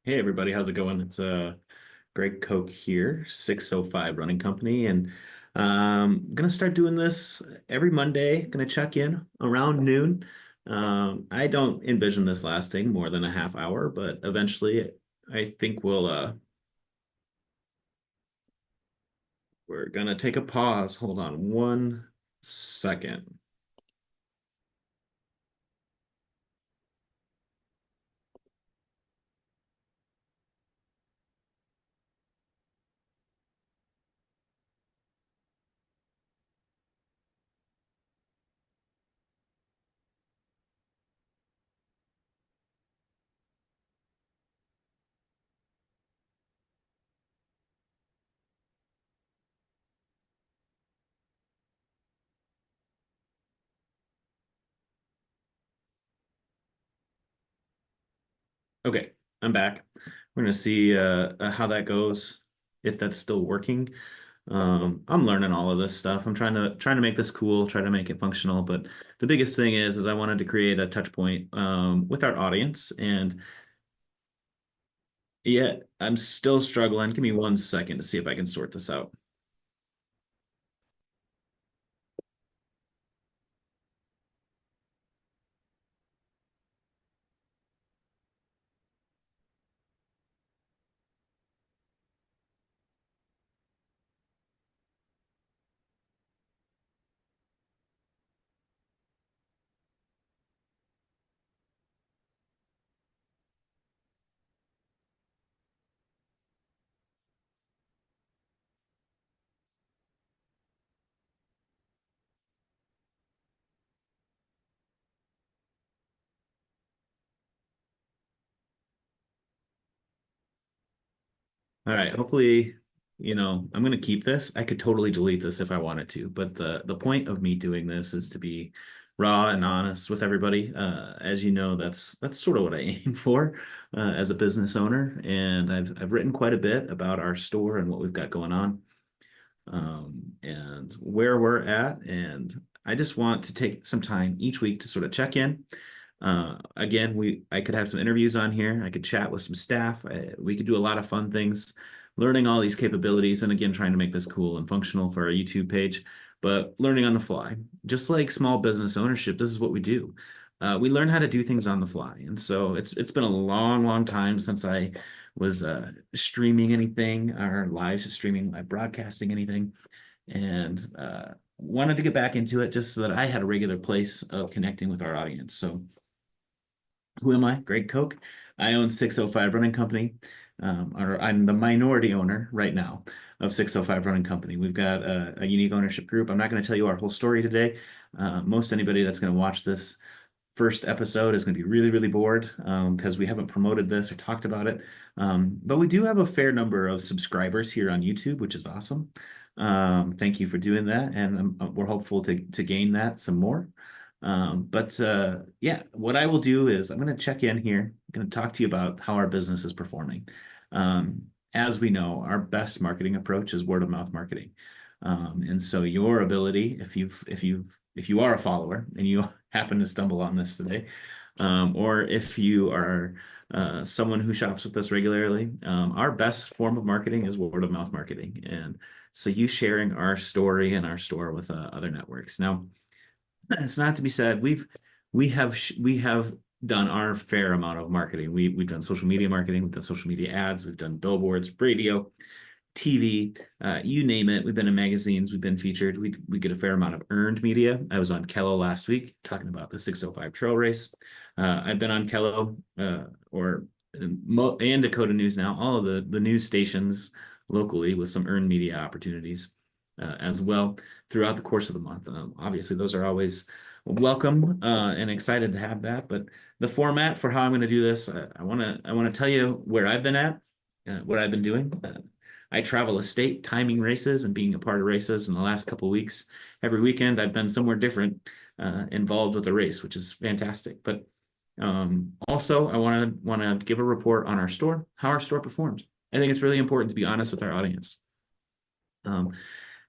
Hey everybody, how's it going? It's Greg Koch here, 605 Running Company, and gonna start doing this every Monday. Gonna check in around noon. I don't envision this lasting more than a half hour, but eventually I think we're gonna take a pause. Hold on one second. Okay, I'm back. We're gonna see how that goes, if that's still working. I'm learning all of this stuff. I'm trying to make this cool, try to make it functional. But the biggest thing is I wanted to create a touch point with our audience. And yeah, I'm still struggling. Give me one second to see if I can sort this out. All right, hopefully, I'm gonna keep this. I could totally delete this if I wanted to, but the point of me doing this is to be raw and honest with everybody. As you know, that's sort of what I aim for as a business owner, and I've written quite a bit about our store and what we've got going on, and where we're at. And I just want to take some time each week to sort of check in. Again, I could have some interviews on here. I could chat with some staff. We could do a lot of fun things, learning all these capabilities, and again, trying to make this cool and functional for our YouTube page, but learning on the fly. Just like small business ownership, this is what we do. We learn how to do things on the fly, and so it's been a long, long time since I was streaming anything or live streaming, live broadcasting anything, and wanted to get back into it just so that I had a regular place of connecting with our audience. So who am I? Greg Koch. I own 605 Running Company, or I'm the minority owner right now of 605 Running Company. We've got a unique ownership group. I'm not going to tell you our whole story today. Most anybody that's going to watch this first episode is going to be really, really bored because we haven't promoted this or talked about it. But we do have a fair number of subscribers here on YouTube, which is awesome. Thank you for doing that, and we're hopeful to gain that some more. But yeah, what I will do is I'm going to check in here. I'm going to talk to you about how our business is performing. As we know, our best marketing approach is word of mouth marketing. And so your ability, if you are a follower and you happen to stumble on this today, or if you are someone who shops with us regularly, our best form of marketing is word of mouth marketing. And so you sharing our story and our store with other networks. Now, it's not to be said we have done our fair amount of marketing. We've done social media marketing, we've done social media ads, we've done billboards, radio, TV, you name it. We've been in magazines, we've been featured. We get a fair amount of earned media. I was on Kello last week talking about the 605 trail race. I've been on Kello and Dakota News now, all of the news stations locally with some earned media opportunities as well throughout the course of the month. Obviously, those are always welcome and excited to have that. But the format for how I'm going to do this, I want to tell you where I've been at, what I've been doing. I travel a state timing races and being a part of races in the last couple of weeks. Every weekend, I've been somewhere different involved with a race, which is fantastic. But also, I want to give a report on our store, how our store performs. I think it's really important to be honest with our audience. Um,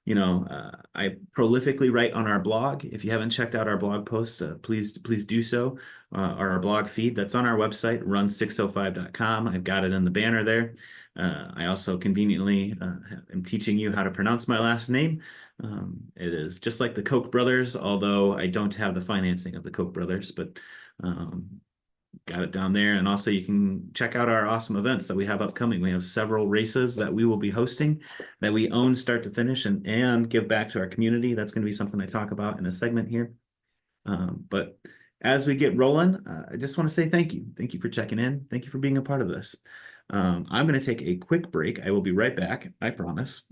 I prolifically write on our blog. If you haven't checked out our blog post, please do so. Our blog feed that's on our website, run605.com. I've got it in the banner there. I also conveniently am teaching you how to pronounce my last name. It is just like the Koch brothers, although I don't have the financing of the Koch brothers, but um, got it down there. And also you can check out our awesome events that we have upcoming. We have several races that we will be hosting that we own start to finish and give back to our community. That's going to be something I talk about in a segment here. But as we get rolling, I just want to say thank you. Thank you for checking in. Thank you for being a part of this. I'm going to take a quick break. I will be right back. I promise.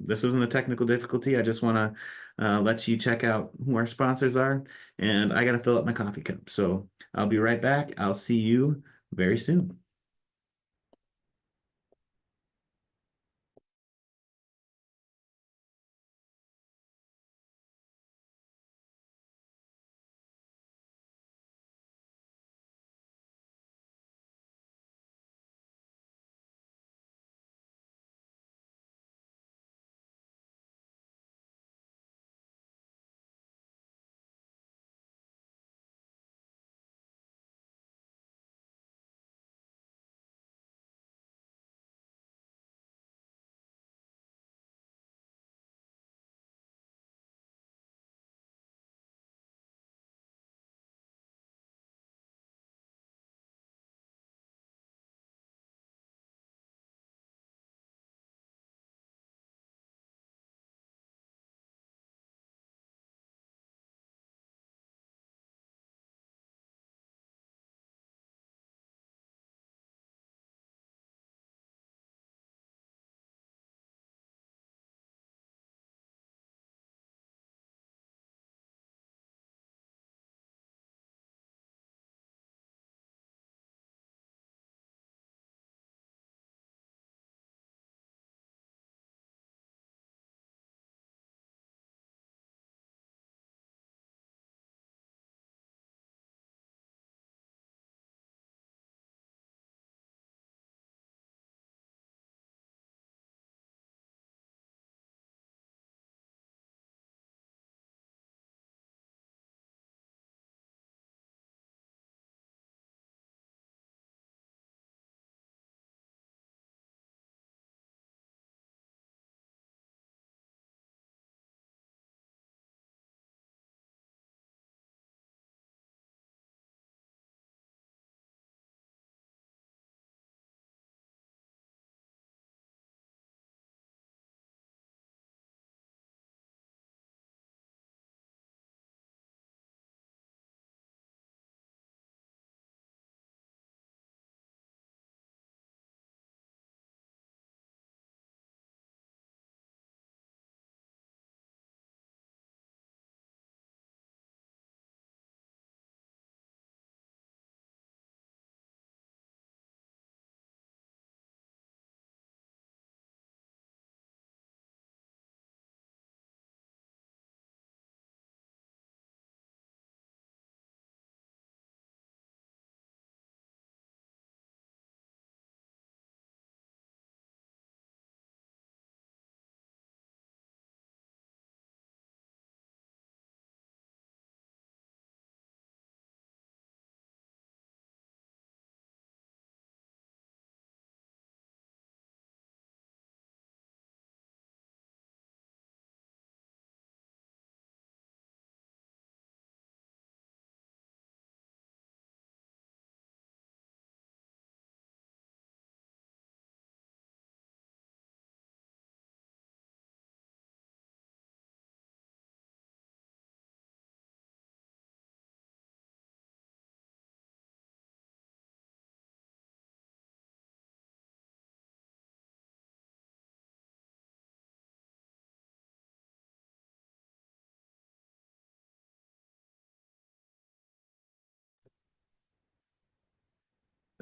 This isn't a technical difficulty. I just want to let you check out who our sponsors are. And I got to fill up my coffee cup. So I'll be right back. I'll see you very soon.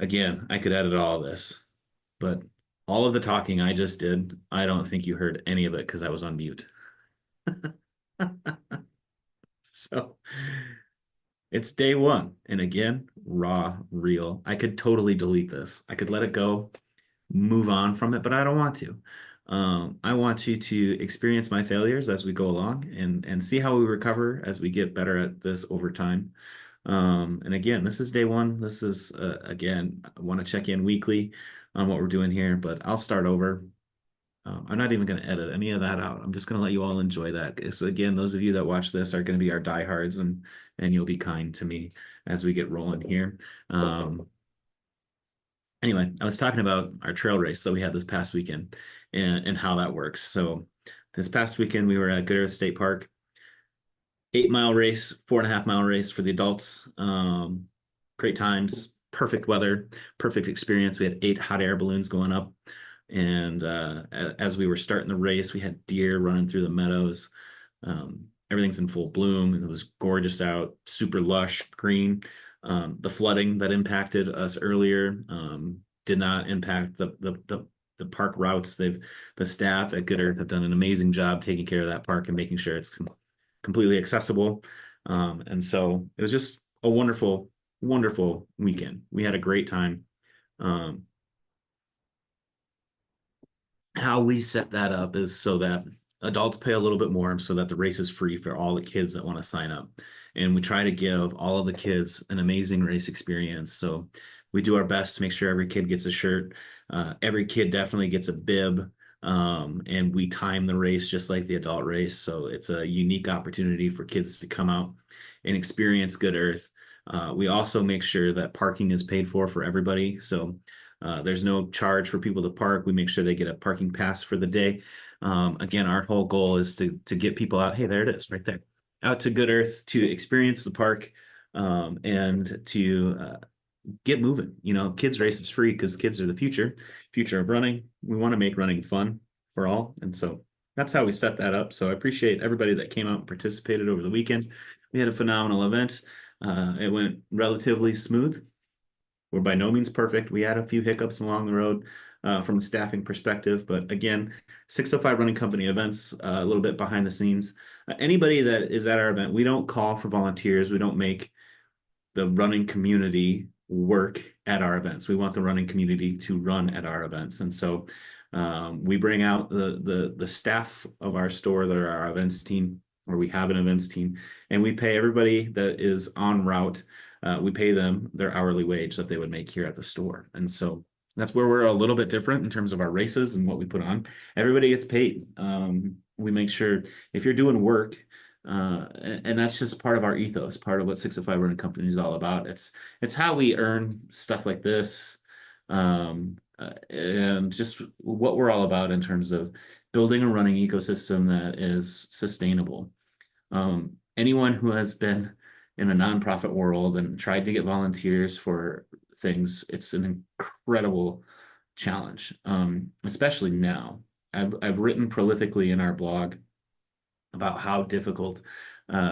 Again, I could edit all of this, but all of the talking I just did, I don't think you heard any of it because I was on mute. So it's day one. And again, raw, real. I could totally delete this. I could let it go, move on from it, but I don't want to. I want you to experience my failures as we go along and see how we recover as we get better at this over time. And again, this is day one. This is again, I want to check in weekly on what we're doing here, but I'll start over. I'm not even going to edit any of that out. I'm just going to let you all enjoy that. Because again, those of you that watch this are going to be our diehards, and you'll be kind to me as we get rolling here. Anyway, I was talking about our trail race that we had this past weekend and how that works. So this past weekend we were at Good Earth State Park, 8 mile race, 4.5 mile race for the adults. Great times, perfect weather, perfect experience. We had 8 hot air balloons going up. And as we were starting the race, we had deer running through the meadows. Everything's in full bloom. It was gorgeous out, super lush, green. The flooding that impacted us earlier did not impact the park routes. The staff at Good Earth have done an amazing job taking care of that park and making sure it's completely accessible. And so it was just a wonderful, wonderful weekend. We had a great time. Um, how we set that up is so that adults pay a little bit more so that the race is free for all the kids that want to sign up. And we try to give all of the kids an amazing race experience. So we do our best to make sure every kid gets a shirt. Every kid definitely gets a bib. And we time the race just like the adult race. So it's a unique opportunity for kids to come out and experience Good Earth. We also make sure that parking is paid for everybody. So there's no charge for people to park. We make sure they get a parking pass for the day. Again, our whole goal is to get people out. Hey, there it is, right there, out to Good Earth to experience the park and to get moving. You know, kids race is free because kids are the future of running. We want to make running fun for all, and so that's how we set that up. So I appreciate everybody that came out and participated over the weekend. We had a phenomenal event. It went relatively smooth. We're by no means perfect. We had a few hiccups along the road from a staffing perspective, but again, 605 Running Company events, a little bit behind the scenes. Anybody that is at our event, we don't call for volunteers. We don't make the running community work at our events. We want the running community to run at our events. And so we bring out the staff of our store that are our events team, or we have an events team, and we pay everybody that is en route. We pay them their hourly wage that they would make here at the store. And so that's where we're a little bit different in terms of our races and what we put on. Everybody gets paid. We make sure if you're doing work, and that's just part of our ethos, part of what 605 Running Company is all about. It's how we earn stuff like this, and just what we're all about in terms of building a running ecosystem that is sustainable. Anyone who has been in a nonprofit world and tried to get volunteers for things, it's an incredible challenge, especially now. I've written prolifically in our blog about how difficult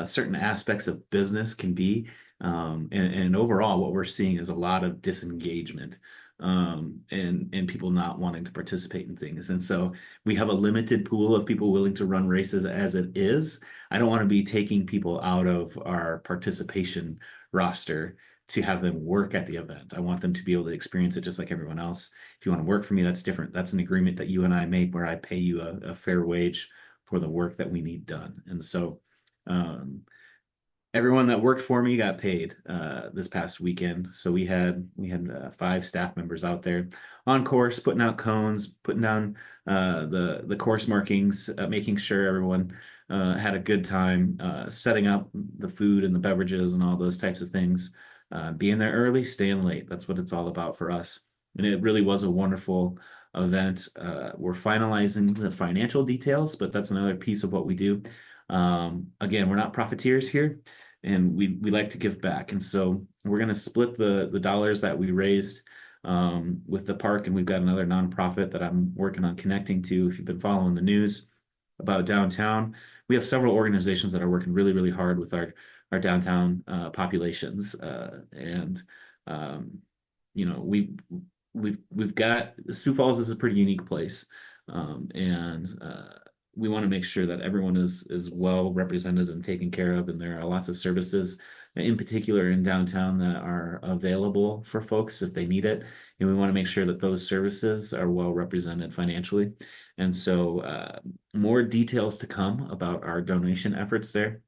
certain aspects of business can be. And overall, what we're seeing is a lot of disengagement and people not wanting to participate in things. And so we have a limited pool of people willing to run races as it is. I don't want to be taking people out of our participation roster to have them work at the event. I want them to be able to experience it just like everyone else. If you want to work for me, that's different. That's an agreement that you and I make where I pay you a fair wage for the work that we need done. And so everyone that worked for me got paid this past weekend. So we had 5 staff members out there on course, putting out cones, putting down the course markings, making sure everyone had a good time, setting up the food and the beverages and all those types of things. Being there early, staying late. That's what it's all about for us. And it really was a wonderful event. We're finalizing the financial details, but that's another piece of what we do. Again, we're not profiteers here, and we like to give back. And so we're going to split the dollars that we raised with the park, and we've got another nonprofit that I'm working on connecting to. If you've been following the news about downtown, we have several organizations that are working really, really hard with our downtown populations, and you know, we've got Sioux Falls is a pretty unique place, and we want to make sure that everyone is well represented and taken care of, and there are lots of services in particular in downtown that are available for folks if they need it. And we want to make sure that those services are well represented financially. And so more details to come about our donation efforts there.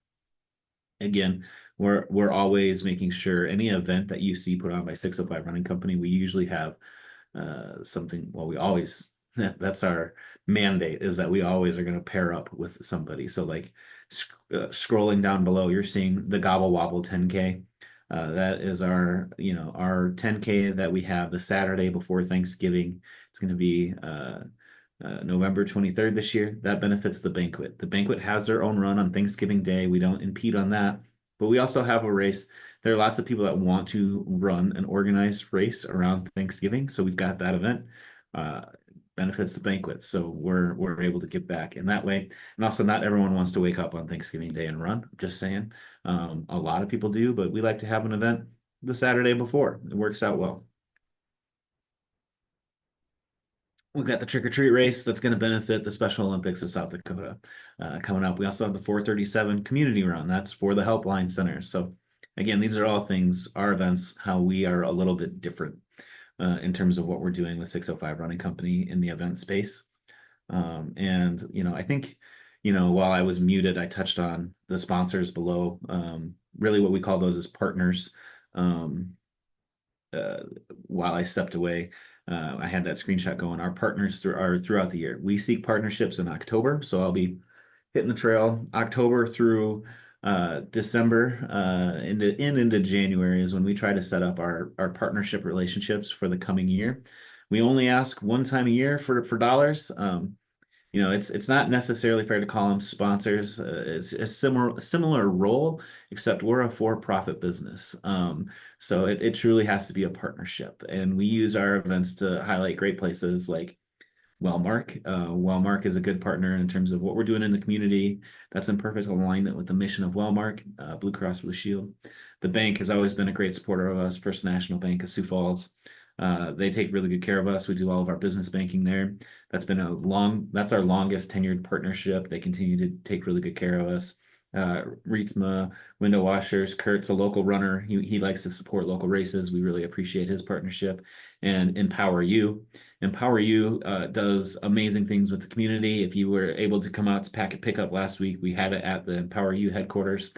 Again, we're always making sure any event that you see put on by 605 Running Company, we usually have something, well, we always, that's our mandate, is that we always are going to pair up with somebody. So like scrolling down below, you're seeing the Gobble Wobble 10K. That is our 10K that we have the Saturday before Thanksgiving. It's going to be November 23rd this year. That benefits the banquet. The banquet has their own run on Thanksgiving Day. We don't impede on that, but we also have a race. There are lots of people that want to run an organized race around Thanksgiving, so we've got that event. Uh, Benefits the banquet, so we're able to give back in that way. And also, not everyone wants to wake up on Thanksgiving Day and run. Just saying, a lot of people do, but we like to have an event the Saturday before. It works out well. We've got the trick or treat race that's going to benefit the Special Olympics of South Dakota coming up. We also have the 437 community run. That's for the Helpline Center. So again, these are all things, our events, how we are a little bit different in terms of what we're doing with 605 Running Company in the event space. And, I think, while I was muted, I touched on the sponsors below. Really what we call those as partners. Um, uh, while I stepped away, I had that screenshot going. Our partners are throughout the year. We seek partnerships in October, so I'll be hitting the trail October through December into January is when we try to set up our partnership relationships for the coming year. We only ask one time a year for dollars. It's not necessarily fair to call them sponsors. It's a similar role, except we're a for-profit business. So it truly has to be a partnership, and we use our events to highlight great places like Wellmark. Wellmark is a good partner in terms of what we're doing in the community. That's in perfect alignment with the mission of Wellmark, Blue Cross Blue Shield. The bank has always been a great supporter of us, First National Bank of Sioux Falls. They take really good care of us. We do all of our business banking there. That's our longest tenured partnership. They continue to take really good care of us. Rietzma, Window Washers, Kurt's a local runner. He likes to support local races. We really appreciate his partnership. And Empower You. Empower You does amazing things with the community. If you were able to come out to Packet Pickup last week, we had it at the Empower You headquarters.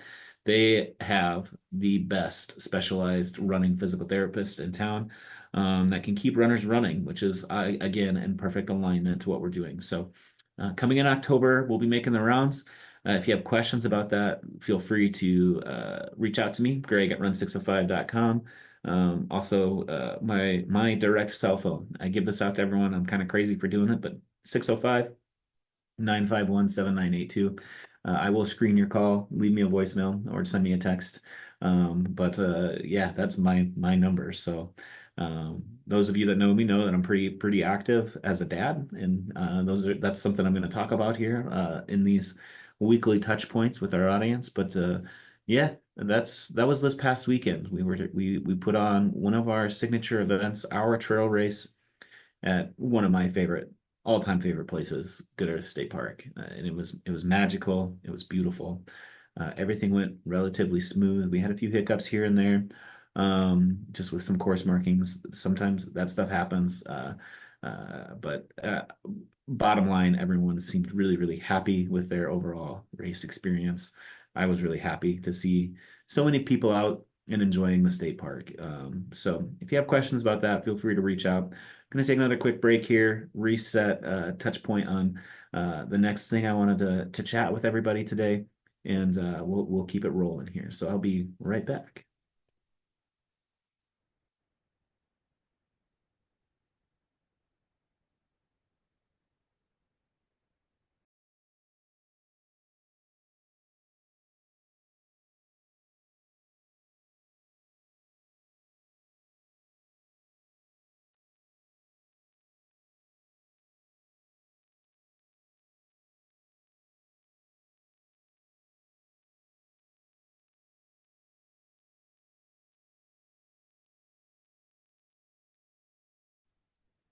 They have the best specialized running physical therapist in town that can keep runners running, which is, again, in perfect alignment to what we're doing. So coming in October, we'll be making the rounds. If you have questions about that, feel free to reach out to me, Greg at run605.com. Also, my direct cell phone. I give this out to everyone. I'm kind of crazy for doing it, but 605 951 7982. I will screen your call, leave me a voicemail, or send me a text. But yeah, that's my number. So those of you that know me know that I'm pretty active as a dad, and that's something I'm going to talk about here in these weekly touch points with our audience. But yeah, that was this past weekend. We put on one of our signature events, our trail race at one of my all-time favorite places, Good Earth State Park. And it was magical. It was beautiful. Everything went relatively smooth. We had a few hiccups here and there, just with some course markings. Sometimes that stuff happens. But bottom line, everyone seemed really, really happy with their overall race experience. I was really happy to see so many people out and enjoying the state park. So if you have questions about that, feel free to reach out. I'm going to take another quick break here, reset, touch point on the next thing I wanted to chat with everybody today, and we'll keep it rolling here. So I'll be right back.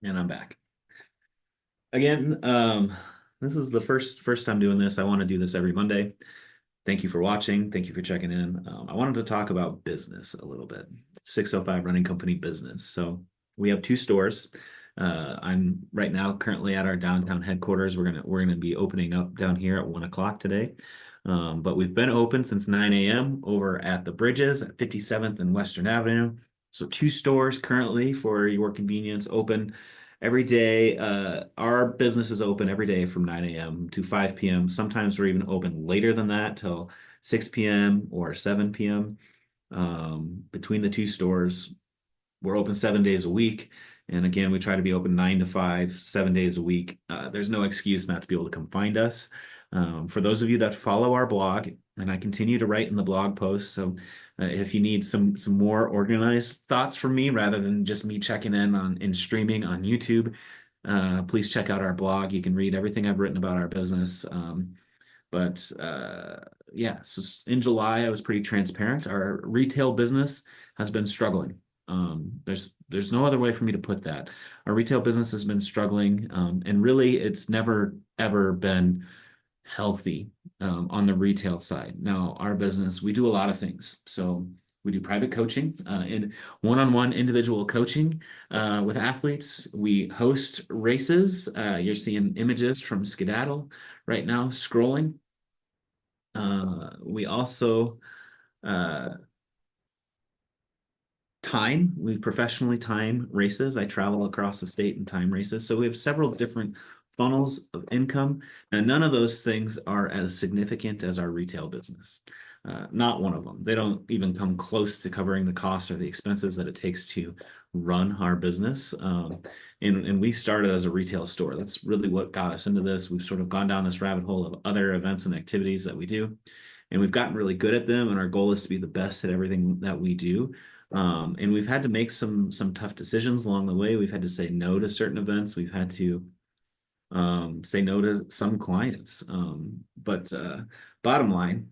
And I'm back. Again, this is the first time doing this. I want to do this every Monday. Thank you for watching. Thank you for checking in. I wanted to talk about business a little bit. 605 running company business. So we have two stores. I'm right now currently at our downtown headquarters. We're gonna be opening up down here at 1 o'clock today. But we've been open since 9 a.m. over at the Bridges at 57th and Western Avenue. So two stores currently for your convenience, open every day. Our business is open every day from 9 a.m. to 5 p.m. Sometimes we're even open later than that till 6 p.m. or 7 p.m. Between the two stores, we're open 7 days a week. And again, we try to be open 9 to 5, 7 days a week. There's no excuse not to be able to come find us. For those of you that follow our blog, and I continue to write in the blog posts, so if you need some more organized thoughts from me rather than just me checking in on and streaming on YouTube, please check out our blog. You can read everything I've written about our business. But yeah, so in July, I was pretty transparent. Our retail business has been struggling. There's no other way for me to put that. Our retail business has been struggling, and really, it's never ever been healthy on the retail side. Now, our business, we do a lot of things. So we do private coaching and one-on-one individual coaching with athletes. We host races. You're seeing images from Skedaddle right now scrolling. We also uh, we professionally time races. I travel across the state and time races. So we have several different funnels of income, and none of those things are as significant as our retail business. Not one of them. They don't even come close to covering the costs or the expenses that it takes to run our business. And we started as a retail store. That's really what got us into this. We've sort of gone down this rabbit hole of other events and activities that we do, and we've gotten really good at them. And our goal is to be the best at everything that we do. And we've had to make some tough decisions along the way. We've had to say no to certain events. We've had to say no to some clients. But bottom line,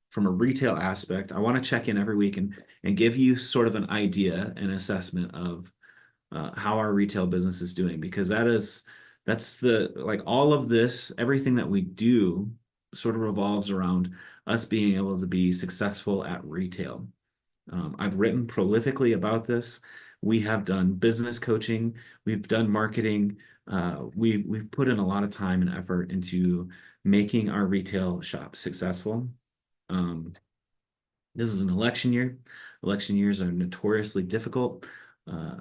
from a retail aspect, I want to check in every week and give you sort of an idea and assessment of how our retail business is doing, because that's the like all of this, everything that we do sort of revolves around us being able to be successful at retail. I've written prolifically about this. We have done business coaching. We've done marketing. We've put in a lot of time and effort into making our retail shop successful. Um, this is an election year. Election years are notoriously difficult.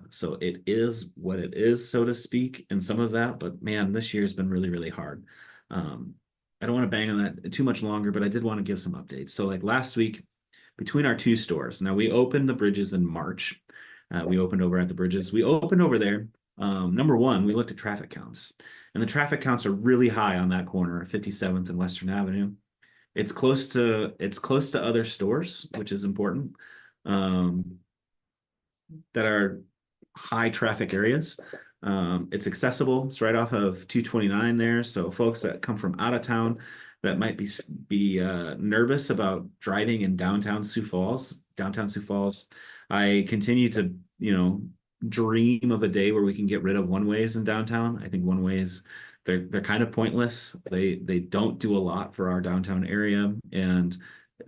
So it is what it is, so to speak, and some of that. But man, this year has been really, really hard. Um, I don't want to bang on that too much longer, but I did want to give some updates. So like last week, between our two stores. Now we opened the Bridges in March. We opened over at the Bridges. We opened over there. Number one, we looked at traffic counts, and the traffic counts are really high on that corner, 57th and Western Avenue. It's close to other stores, which is important. Um, that are high traffic areas. It's accessible. It's right off of 229 there. So folks that come from out of town that might be nervous about driving in downtown Sioux Falls, I continue to, dream of a day where we can get rid of one ways in downtown. I think one ways they're kind of pointless. They don't do a lot for our downtown area, and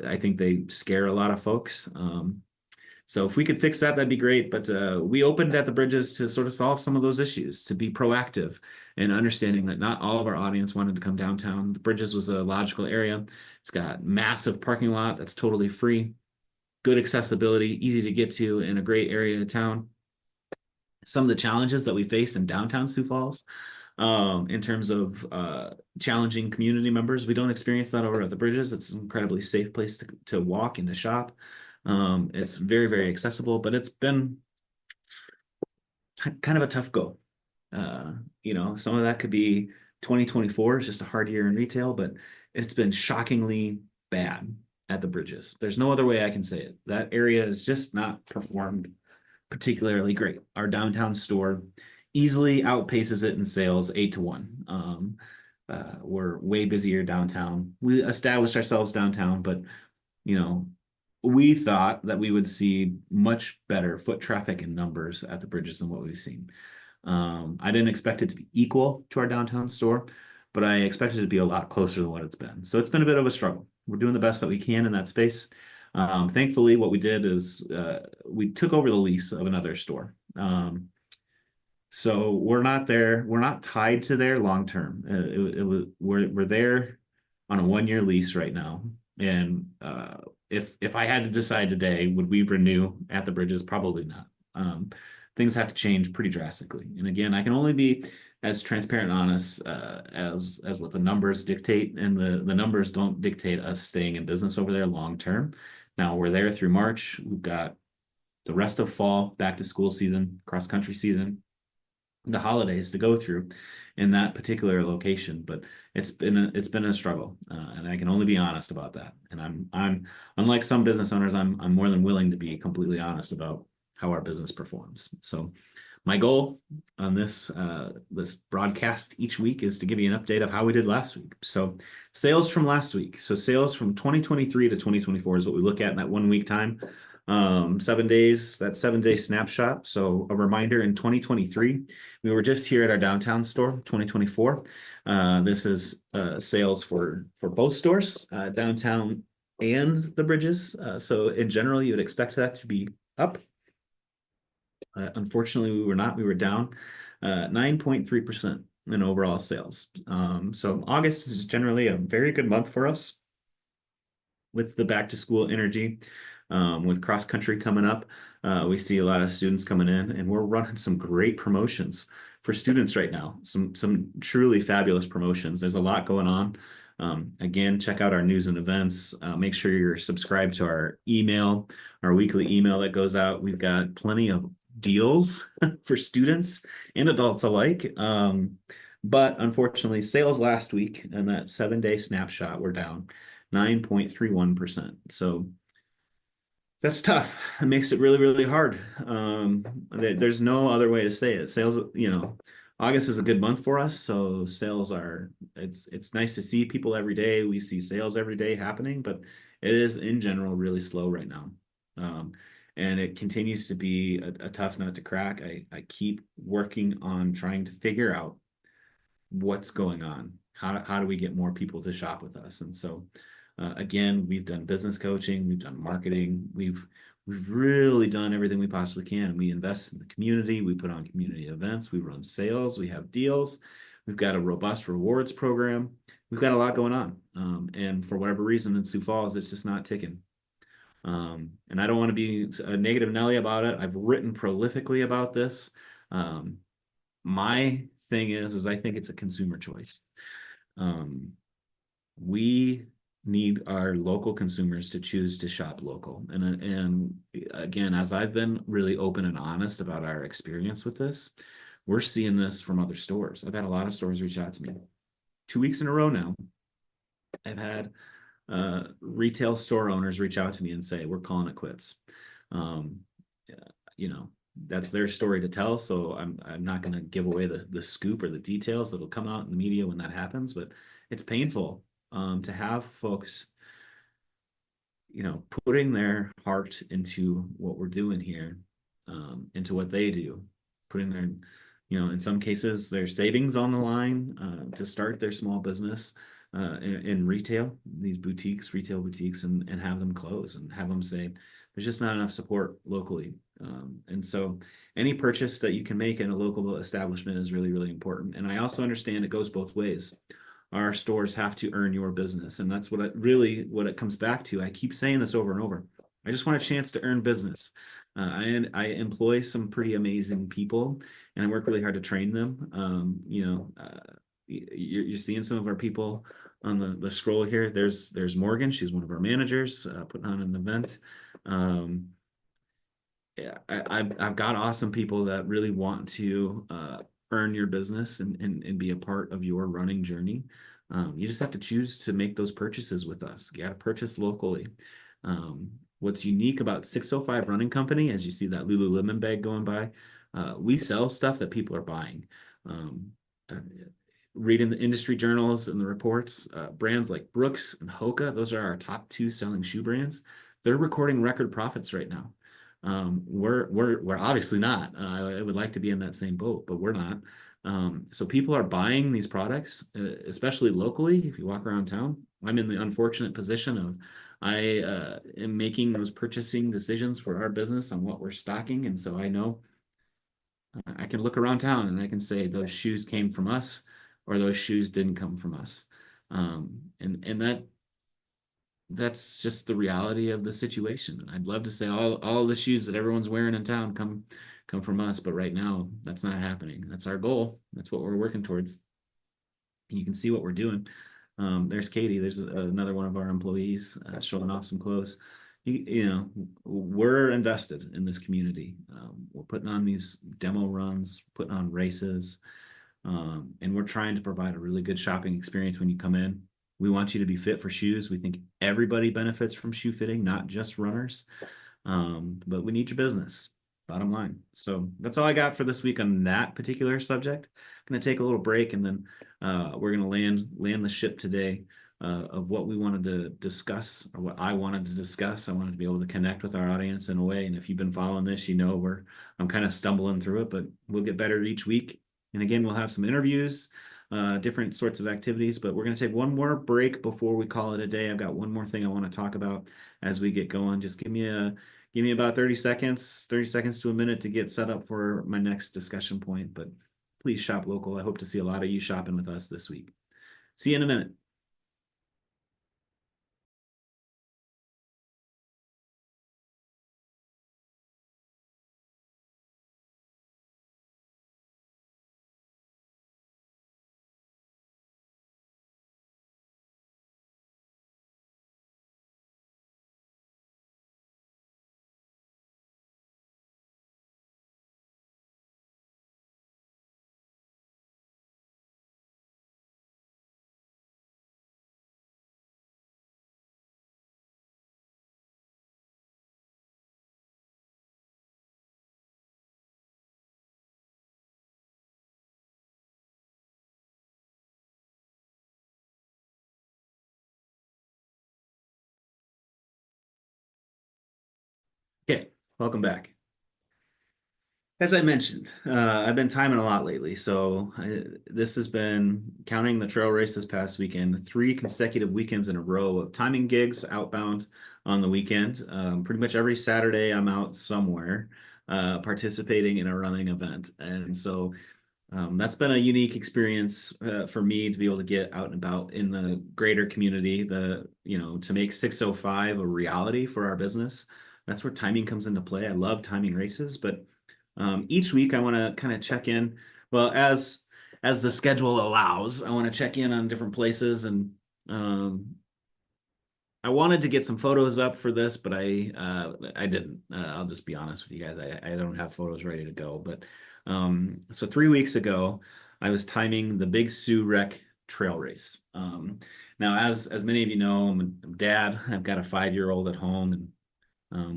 I think they scare a lot of folks. So if we could fix that, that'd be great. But we opened at the Bridges to sort of solve some of those issues, to be proactive and understanding that not all of our audience wanted to come downtown. The Bridges was a logical area. It's got massive parking lot that's totally free, good accessibility, easy to get to, in a great area of town. Some of the challenges that we face in downtown Sioux Falls, in terms of challenging community members, we don't experience that over at the Bridges. It's an incredibly safe place to walk and to shop. It's very, very accessible, but it's been kind of a tough go. Some of that could be 2024 is just a hard year in retail, but it's been shockingly bad at the Bridges. There's no other way I can say it. That area has just not performed particularly great. Our downtown store easily outpaces it in sales 8-1. We're way busier downtown. We established ourselves downtown, but you know, we thought that we would see much better foot traffic and numbers at the Bridges than what we've seen. I didn't expect it to be equal to our downtown store, but I expected it to be a lot closer than what it's been. So it's been a bit of a struggle. we're doing the best that we can in that space. Thankfully, what we did is we took over the lease of another store. So we're not there. We're not tied to there long term. We're there on a 1 year lease right now. And if I had to decide today, would we renew at the Bridges? Probably not. Things have to change pretty drastically. And again, I can only be as transparent and honest as what the numbers dictate, and the numbers don't dictate us staying in business over there long term. Now we're there through March. We've got the rest of fall, back to school season, cross country season, the holidays to go through in that particular location. But it's been a struggle, and I can only be honest about that. And I'm unlike some business owners, I'm more than willing to be completely honest about how our business performs. So my goal on this broadcast each week is to give you an update of how we did last week. So sales from last week. So sales from 2023 to 2024 is what we look at in that 1 week time. 7 days, that 7 day snapshot. So a reminder, in 2023, we were just here at our downtown store. 2024, this is sales for both stores, downtown and the Bridges. So in general, you would expect that to be up. Unfortunately, we were not. We were down 9.3% in overall sales. So August is generally a very good month for us with the back to school energy. With cross country coming up, we see a lot of students coming in, and we're running some great promotions for students right now. Some truly fabulous promotions. There's a lot going on. Again, check out our news and events. Make sure you're subscribed to our email, our weekly email that goes out. We've got plenty of deals for students and adults alike. But unfortunately, sales last week and that 7 day snapshot were down 9.31%. So that's tough. It makes it really, really hard. There's no other way to say it. Sales, August is a good month for us. So sales it's nice to see people every day. We see sales every day happening, but it is in general really slow right now. And it continues to be a tough nut to crack. I keep working on trying to figure out what's going on. How do we get more people to shop with us? And so again, we've done business coaching, we've done marketing, we've really done everything we possibly can. We invest in the community, we put on community events, we run sales, we have deals, we've got a robust rewards program, we've got a lot going on. And for whatever reason in Sioux Falls, it's just not ticking. And I don't want to be a negative Nelly about it. I've written prolifically about this. My thing is I think it's a consumer choice. We need our local consumers to choose to shop local. And again, as I've been really open and honest about our experience with this, we're seeing this from other stores. I've had a lot of stores reach out to me 2 weeks in a row now. I've had retail store owners reach out to me and say, we're calling it quits. That's their story to tell. So I'm not going to give away the scoop or the details that'll come out in the media when that happens, but it's painful to have folks, putting their heart into what we're doing here, into what they do, putting their, in some cases, their savings on the line to start their small business in retail, these retail boutiques, and have them close and have them say, there's just not enough support locally. And so any purchase that you can make in a local establishment is really, really important. And I also understand it goes both ways. Our stores have to earn your business. And that's what it comes back to. I keep saying this over and over. I just want a chance to earn business. I employ some pretty amazing people, and I work really hard to train them. You're seeing some of our people on the scroll here. There's Morgan. She's one of our managers, putting on an event. Yeah, I've got awesome people that really want to earn your business and be a part of your running journey. You just have to choose to make those purchases with us. You got to purchase locally. What's unique about 605 Running Company, as you see that Lululemon bag going by, we sell stuff that people are buying. Reading the industry journals and the reports, brands like Brooks and Hoka, those are our top 2 selling shoe brands. They're recording record profits right now. We're obviously not. I would like to be in that same boat, but we're not. So people are buying these products, especially locally. If you walk around town, I'm in the unfortunate position of I am making those purchasing decisions for our business on what we're stocking, and so I know I can look around town and I can say those shoes came from us or those shoes didn't come from us. And that's just the reality of the situation. I'd love to say all the shoes that everyone's wearing in town come from us, but right now that's not happening. That's our goal. That's what we're working towards. And you can see what we're doing. There's Katie. There's another one of our employees showing off some clothes. You know, we're invested in this community. We're putting on these demo runs, putting on races, and we're trying to provide a really good shopping experience when you come in. We want you to be fit for shoes. We think everybody benefits from shoe fitting, not just runners. But we need your business, bottom line. So that's all I got for this week on that particular subject. I'm going to take a little break and then we're going to land the ship today of what we wanted to discuss or what I wanted to discuss. I wanted to be able to connect with our audience in a way. And if you've been following this, you know I'm kind of stumbling through it, but we'll get better each week. And again, we'll have some interviews, different sorts of activities, but we're going to take one more break before we call it a day. I've got one more thing I want to talk about as we get going. Just give me about 30 seconds to a minute to get set up for my next discussion point. But please shop local. I hope to see a lot of you shopping with us this week. See you in a minute. Okay, welcome back. As I mentioned, I've been timing a lot lately. This has been counting the trail race this past weekend, 3 consecutive weekends in a row of timing gigs outbound on the weekend. Pretty much every Saturday, I'm out somewhere participating in a running event. And so that's been a unique experience for me to be able to get out and about in the greater community, to make 6:05 a reality for our business. That's where timing comes into play. I love timing races, but each week I want to kind of check in. Well, as the schedule allows, I want to check in on different places and um, I wanted to get some photos up for this, but I didn't. I'll just be honest with you guys. I don't have photos ready to go. But so 3 weeks ago, I was timing the Big Sioux Rec Trail Race. Now, as many of you know, I'm a dad. I've got a 5-year-old at home, and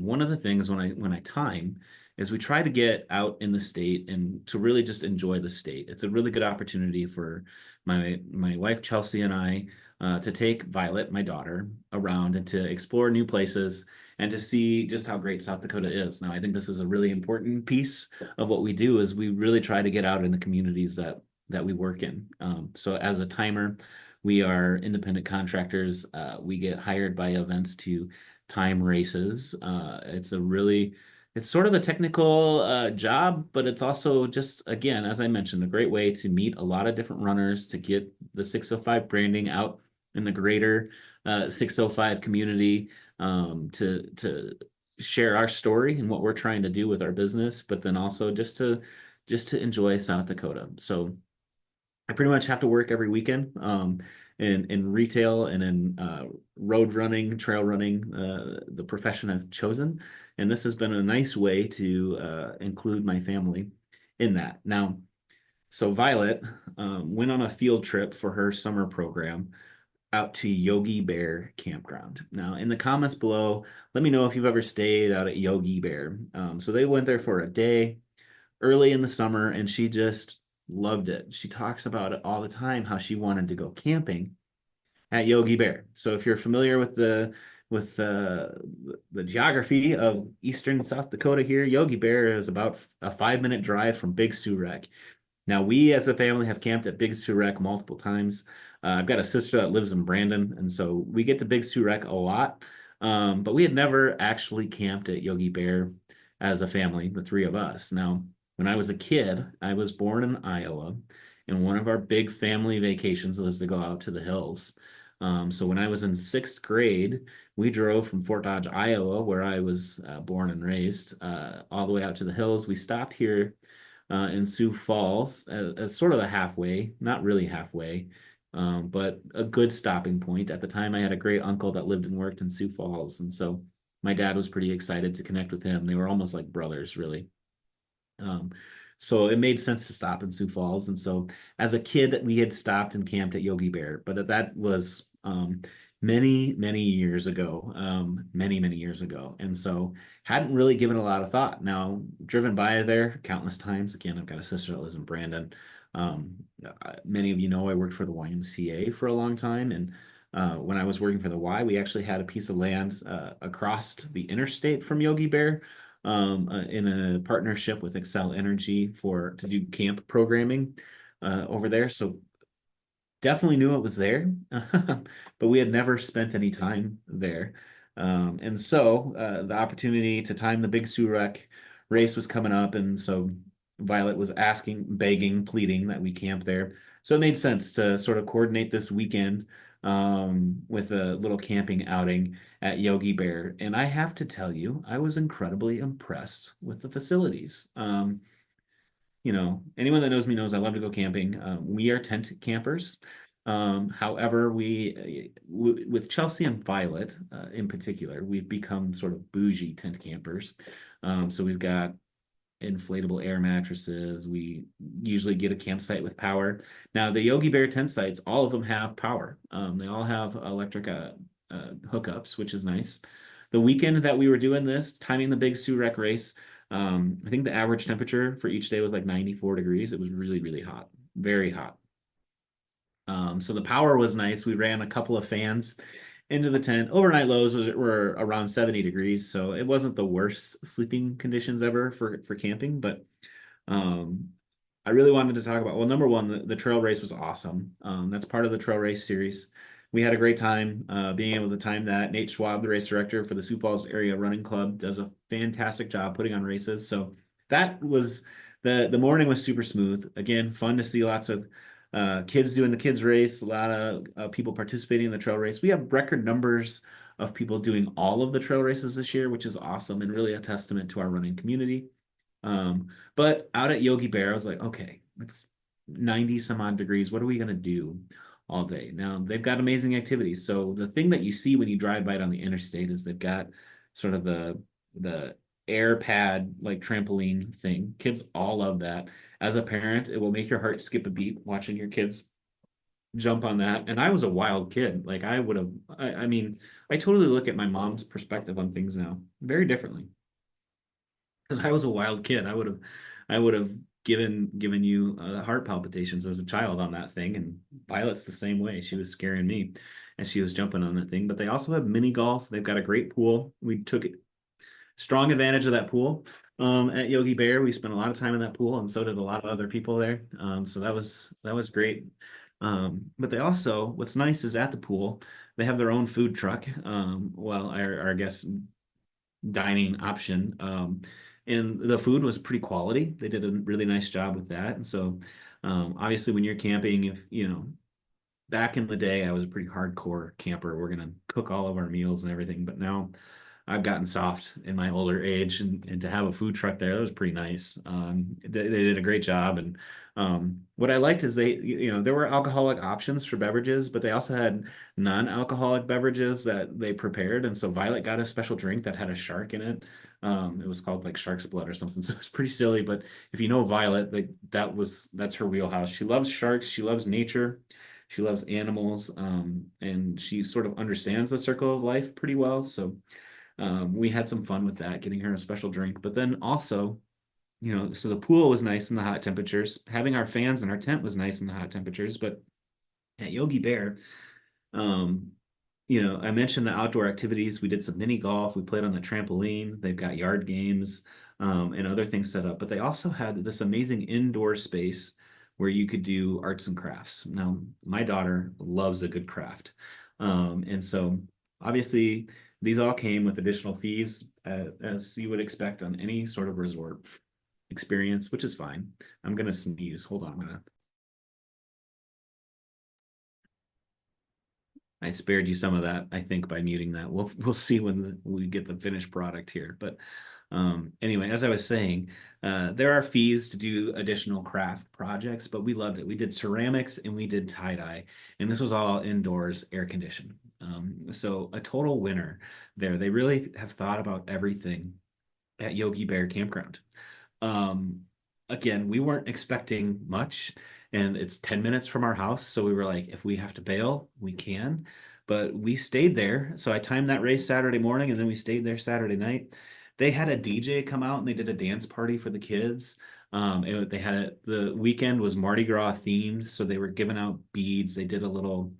one of the things when I time is we try to get out in the state and to really just enjoy the state. It's a really good opportunity for my wife Chelsea and I to take Violet, my daughter, around and to explore new places and to see just how great South Dakota is. Now, I think this is a really important piece of what we do is we really try to get out in the communities that we work in. So as a timer, we are independent contractors. We get hired by events to time races. It's sort of a technical job, but it's also just, again, as I mentioned, a great way to meet a lot of different runners to get the 6:05 branding out in the greater 6:05 community to share our story and what we're trying to do with our business, but then also just to enjoy South Dakota. So I pretty much have to work every weekend in retail and in road running, trail running, the profession I've chosen. And this has been a nice way to include my family in that. Now, so Violet went on a field trip for her summer program out to Yogi Bear Campground. Now, in the comments below, let me know if you've ever stayed out at Yogi Bear. So they went there for a day early in the summer and she just loved it. She talks about it all the time, how she wanted to go camping at Yogi Bear. So if you're familiar with the geography of eastern South Dakota here, Yogi Bear is about a 5-minute drive from Big Sioux Rec. Now we as a family have camped at Big Sioux Rec multiple times. I've got a sister that lives in Brandon, and so we get to Big Sioux Rec a lot. But we had never actually camped at Yogi Bear as a family, the three of us. Now, when I was a kid, I was born in Iowa, and one of our big family vacations was to go out to the hills. So when I was in sixth grade, we drove from Fort Dodge, Iowa, where I was born and raised, all the way out to the hills. We stopped here in Sioux Falls as sort of a halfway, not really halfway, but a good stopping point. At the time, I had a great uncle that lived and worked in Sioux Falls, and so my dad was pretty excited to connect with him. They were almost like brothers, really. Um, so it made sense to stop in Sioux Falls. And so as a kid, we had stopped and camped at Yogi Bear, but that was many, many years ago, many years ago. And so hadn't really given a lot of thought. Now, driven by there countless times. Again, I've got a sister that lives in Brandon. Many of you know I worked for the YMCA for a long time. And when I was working for the Y, we actually had a piece of land across the interstate from Yogi Bear in a partnership with Excel Energy for to do camp programming over there. So definitely knew it was there, but we had never spent any time there. And so the opportunity to time the Big Sioux Rec race was coming up, and so Violet was asking, begging, pleading that we camp there. So it made sense to sort of coordinate this weekend with a little camping outing at Yogi Bear. And I have to tell you, I was incredibly impressed with the facilities. Anyone that knows me knows I love to go camping. We are tent campers. However, with Chelsea and Violet in particular, we've become sort of bougie tent campers. So we've got inflatable air mattresses. We usually get a campsite with power. Now, the Yogi Bear tent sites, all of them have power. They all have electric hookups, which is nice. The weekend that we were doing this, timing the Big Sioux Rec race, I think the average temperature for each day was like 94 degrees. It was really, really hot, very hot. So the power was nice. We ran a couple of fans into the tent. Overnight lows were around 70 degrees, so it wasn't the worst sleeping conditions ever for camping. But um, I really wanted to talk about, well, number one, the trail race was awesome. That's part of the trail race series. We had a great time being able to time that. Nate Schwab, the race director for the Sioux Falls Area Running Club, does a fantastic job putting on races. So that was the morning was super smooth. Again, fun to see lots of kids doing the kids race, a lot of people participating in the trail race. We have record numbers of people doing all of the trail races this year, which is awesome and really a testament to our running community. But out at Yogi Bear, I was like, okay, it's 90 some odd degrees. What are we gonna do all day? Now they've got amazing activities. So the thing that you see when you drive by it on the interstate is they've got sort of the air pad like trampoline thing. Kids all love that. As a parent, it will make your heart skip a beat watching your kids jump on that. And I was a wild kid. Like I would have, I mean, I totally look at my mom's perspective on things now very differently because I was a wild kid. I would have given you heart palpitations as a child on that thing. And Violet's the same way. She was scaring me as she was jumping on that thing. But they also have mini golf. They've got a great pool. We took strong advantage of that pool at Yogi Bear. We spent a lot of time in that pool, and so did a lot of other people there. So that was great. But they also, what's nice is at the pool, they have their own food truck. Well, our guest dining option. And the food was pretty quality. They did a really nice job with that. And so, obviously, when you're camping, if back in the day, I was a pretty hardcore camper. We're gonna cook all of our meals and everything. But now I've gotten soft in my older age, and to have a food truck there, that was pretty nice. They did a great job, and what I liked is there were alcoholic options for beverages, but they also had non-alcoholic beverages that they prepared, and so Violet got a special drink that had a shark in it. It was called like shark's blood or something, so it was pretty silly. But if you know Violet, like that's her wheelhouse. She loves sharks. She loves nature. She loves animals, and she sort of understands the circle of life pretty well. So we had some fun with that, getting her a special drink. But then also, so the pool was nice in the hot temperatures. Having our fans in our tent was nice in the hot temperatures. But at Yogi Bear, um, I mentioned the outdoor activities. We did some mini golf. We played on the trampoline. They've got yard games and other things set up. But they also had this amazing indoor space where you could do arts and crafts. Now, my daughter loves a good craft. And so obviously these all came with additional fees, as you would expect on any sort of resort experience, which is fine. I'm gonna sneeze. Hold on, I spared you some of that, I think, by muting that. We'll see when we get the finished product here. But anyway, as I was saying, there are fees to do additional craft projects, but we loved it. We did ceramics and we did tie-dye, and this was all indoors, air conditioned. So a total winner there. They really have thought about everything at Yogi Bear Campground. Um, Again, we weren't expecting much, and it's 10 minutes from our house. So we were like, if we have to bail, we can. But we stayed there. So I timed that race Saturday morning, and then we stayed there Saturday night. They had a DJ come out and they did a dance party for the kids. They had the weekend was Mardi Gras themed, so they were giving out beads. They did a little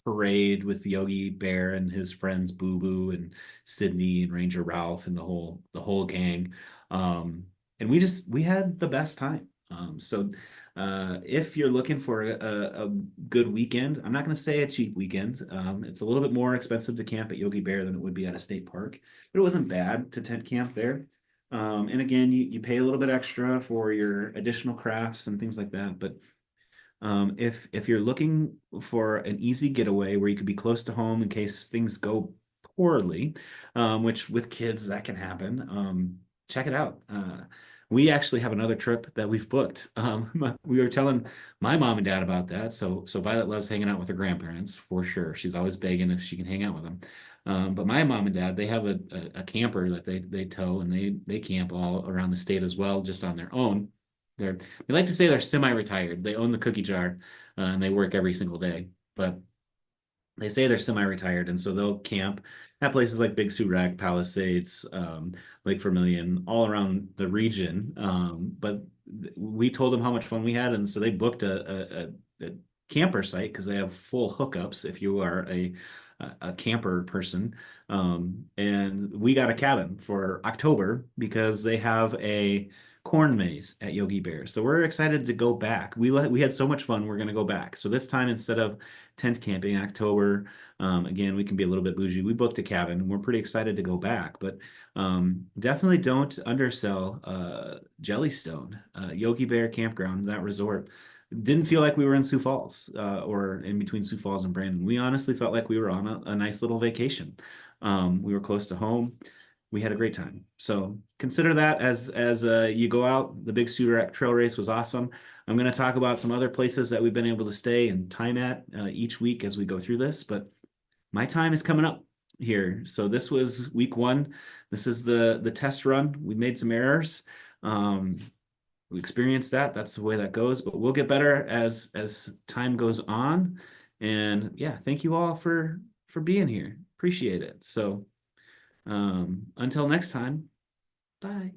parade with Yogi Bear and his friends Boo Boo and Sydney and Ranger Ralph and the whole gang. Um, and we had the best time. If you're looking for a good weekend, I'm not going to say a cheap weekend. It's a little bit more expensive to camp at Yogi Bear than it would be at a state park, but it wasn't bad to tent camp there. And again, you pay a little bit extra for your additional crafts and things like that. But if you're looking for an easy getaway where you could be close to home in case things go poorly, which with kids that can happen, check it out. We actually have another trip that we've booked. We were telling my mom and dad about that. So Violet loves hanging out with her grandparents for sure. She's always begging if she can hang out with them. But my mom and dad, they have a camper that they tow, and they camp all around the state as well, just on their own. They like to say they're semi-retired. They own the cookie jar, and they work every single day. But they say they're semi-retired, and so they'll camp at places like Big Sioux Rack, Palisades, Lake Vermilion, all around the region. But we told them how much fun we had, and so they booked a camper site because they have full hookups if you are a camper person. And we got a cabin for October because they have a corn maze at Yogi Bear. So we're excited to go back. We had so much fun. We're going to go back. So this time, instead of tent camping October, again, we can be a little bit bougie. We booked a cabin and we're pretty excited to go back. But definitely don't undersell Jellystone, Yogi Bear Campground, that resort. Didn't feel like we were in Sioux Falls or in between Sioux Falls and Brandon. We honestly felt like we were on a nice little vacation. We were close to home. We had a great time. So consider that as you go out. The Big Sioux Trail Race was awesome. I'm going to talk about some other places that we've been able to stay and time at each week as we go through this. But my time is coming up here. So this was week one. This is the test run. We made some errors. Um, we experienced that. That's the way that goes. But we'll get better as time goes on. And yeah, thank you all for being here. Appreciate it. So until next time, bye.